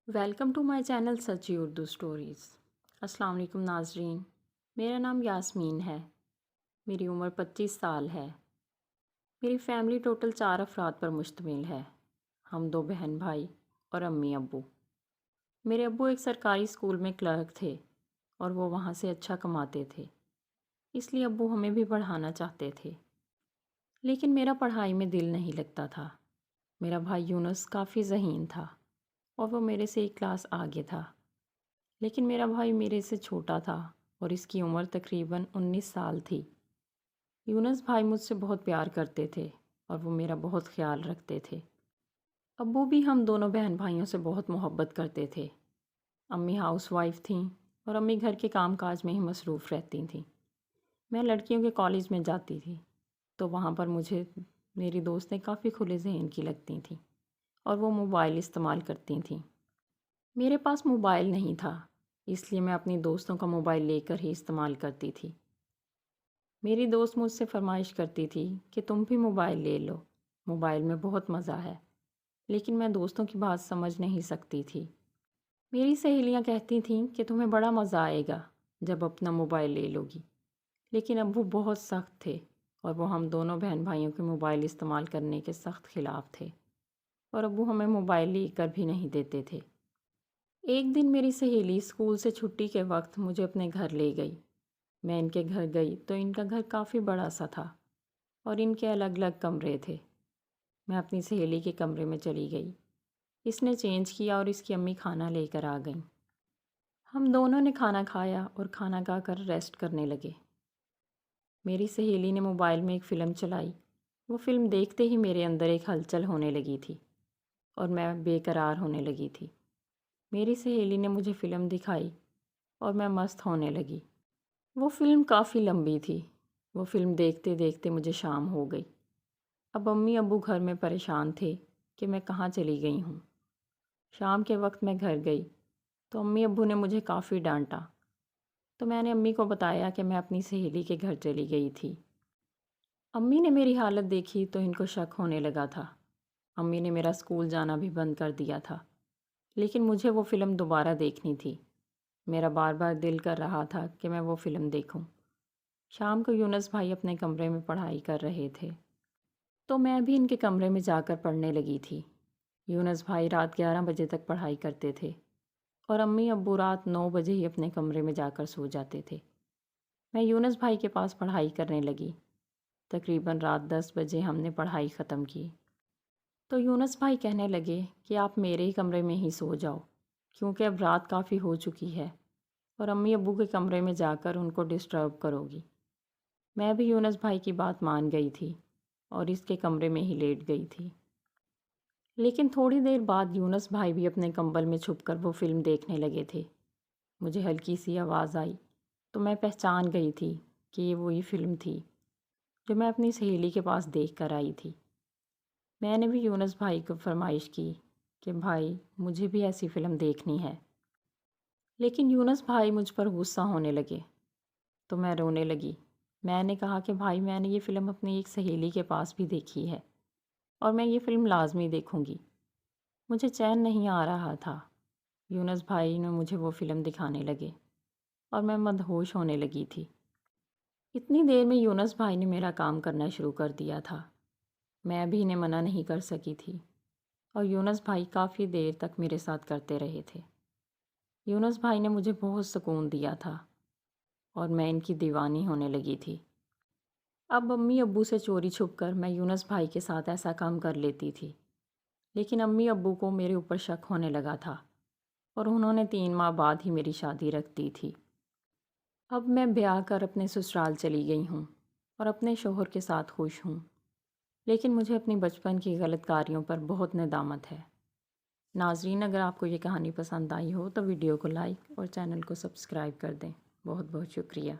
Welcome to my channel سچی Urdu stories. السلام علیکم ناظرین، میرا نام یاسمین ہے، میری عمر 25 سال ہے۔ میری فیملی ٹوٹل 4 افراد پر مشتمل ہے، ہم 2 بہن بھائی اور امی ابو۔ میرے ابو ایک سرکاری اسکول میں کلرک تھے اور وہ وہاں سے اچھا کماتے تھے، اس لیے ابو ہمیں بھی پڑھانا چاہتے تھے، لیکن میرا پڑھائی میں دل نہیں لگتا تھا۔ میرا بھائی یونس کافی ذہین تھا اور وہ میرے سے ایک کلاس آگے تھا، لیکن میرا بھائی میرے سے چھوٹا تھا اور اس کی عمر تقریباً 19 سال تھی۔ یونس بھائی مجھ سے بہت پیار کرتے تھے اور وہ میرا بہت خیال رکھتے تھے۔ ابو بھی ہم دونوں بہن بھائیوں سے بہت محبت کرتے تھے۔ امی ہاؤس وائف تھیں اور امی گھر کے کام کاج میں ہی مصروف رہتی تھیں۔ میں لڑکیوں کے کالج میں جاتی تھی تو وہاں پر مجھے میری دوستیں کافی کھلے ذہن کی لگتی تھیں اور وہ موبائل استعمال کرتی تھیں۔ میرے پاس موبائل نہیں تھا، اس لیے میں اپنی دوستوں کا موبائل لے کر ہی استعمال کرتی تھی۔ میری دوست مجھ سے فرمائش کرتی تھی کہ تم بھی موبائل لے لو، موبائل میں بہت مزہ ہے، لیکن میں دوستوں کی بات سمجھ نہیں سکتی تھی۔ میری سہیلیاں کہتی تھیں کہ تمہیں بڑا مزہ آئے گا جب اپنا موبائل لے لو گی، لیکن ابو بہت سخت تھے اور وہ ہم دونوں بہن بھائیوں کے موبائل استعمال کرنے کے سخت خلاف تھے، اور ابو ہمیں موبائل لے کر بھی نہیں دیتے تھے۔ ایک دن میری سہیلی اسکول سے چھٹی کے وقت مجھے اپنے گھر لے گئی۔ میں ان کے گھر گئی تو ان کا گھر کافی بڑا سا تھا اور ان کے الگ الگ کمرے تھے۔ میں اپنی سہیلی کے کمرے میں چلی گئی، اس نے چینج کیا اور اس کی امی کھانا لے کر آ گئیں۔ ہم دونوں نے کھانا کھایا اور کھانا کھا کر ریسٹ کرنے لگے۔ میری سہیلی نے موبائل میں ایک فلم چلائی، وہ فلم دیکھتے ہی میرے اندر ایک ہلچل ہونے لگی تھی اور میں بے قرار ہونے لگی تھی۔ میری سہیلی نے مجھے فلم دکھائی اور میں مست ہونے لگی۔ وہ فلم کافی لمبی تھی۔ وہ فلم دیکھتے دیکھتے مجھے شام ہو گئی۔ اب امی ابو گھر میں پریشان تھے کہ میں کہاں چلی گئی ہوں۔ شام کے وقت میں گھر گئی تو امی ابو نے مجھے کافی ڈانٹا، تو میں نے امی کو بتایا کہ میں اپنی سہیلی کے گھر چلی گئی تھی۔ امی نے میری حالت دیکھی تو ان کو شک ہونے لگا تھا۔ امی نے میرا اسکول جانا بھی بند کر دیا تھا، لیکن مجھے وہ فلم دوبارہ دیکھنی تھی۔ میرا بار بار دل کر رہا تھا کہ میں وہ فلم دیکھوں۔ شام کو یونس بھائی اپنے کمرے میں پڑھائی کر رہے تھے تو میں بھی ان کے کمرے میں جا کر پڑھنے لگی تھی۔ یونس بھائی رات 11 بجے تک پڑھائی کرتے تھے اور امی ابو رات 9 بجے ہی اپنے کمرے میں جا کر سو جاتے تھے۔ میں یونس بھائی کے پاس پڑھائی کرنے لگی۔ تقریباً رات 10 بجے ہم نے پڑھائی ختم کی تو یونس بھائی کہنے لگے کہ آپ میرے ہی کمرے میں ہی سو جاؤ، کیونکہ اب رات کافی ہو چکی ہے اور امی ابو کے کمرے میں جا کر ان کو ڈسٹرب کرو گی۔ میں بھی یونس بھائی کی بات مان گئی تھی اور اس کے کمرے میں ہی لیٹ گئی تھی۔ لیکن تھوڑی دیر بعد یونس بھائی بھی اپنے کمبل میں چھپ کر وہ فلم دیکھنے لگے تھے۔ مجھے ہلکی سی آواز آئی تو میں پہچان گئی تھی کہ یہ وہی فلم تھی جو میں اپنی سہیلی کے پاس دیکھ کر آئی تھی۔ میں نے بھی یونس بھائی کو فرمائش کی کہ بھائی مجھے بھی ایسی فلم دیکھنی ہے، لیکن یونس بھائی مجھ پر غصہ ہونے لگے تو میں رونے لگی۔ میں نے کہا کہ بھائی میں نے یہ فلم اپنی ایک سہیلی کے پاس بھی دیکھی ہے اور میں یہ فلم لازمی دیکھوں گی۔ مجھے چین نہیں آ رہا تھا۔ یونس بھائی نے مجھے وہ فلم دکھانے لگے اور میں مدہوش ہونے لگی تھی۔ اتنی دیر میں یونس بھائی نے میرا کام کرنا شروع کر دیا تھا۔ میں بھی انہیں منع نہیں کر سکی تھی اور یونس بھائی کافی دیر تک میرے ساتھ کرتے رہے تھے۔ یونس بھائی نے مجھے بہت سکون دیا تھا اور میں ان کی دیوانی ہونے لگی تھی۔ اب امی ابو سے چوری چھپ کر میں یونس بھائی کے ساتھ ایسا کام کر لیتی تھی، لیکن امی ابو کو میرے اوپر شک ہونے لگا تھا اور انہوں نے 3 ماہ بعد ہی میری شادی رکھ دی تھی۔ اب میں بیاہ کر اپنے سسرال چلی گئی ہوں اور اپنے شوہر کے ساتھ خوش ہوں، لیکن مجھے اپنی بچپن کی غلط کاریوں پر بہت ندامت ہے۔ ناظرین، اگر آپ کو یہ کہانی پسند آئی ہو تو ویڈیو کو لائک اور چینل کو سبسکرائب کر دیں۔ بہت بہت شکریہ۔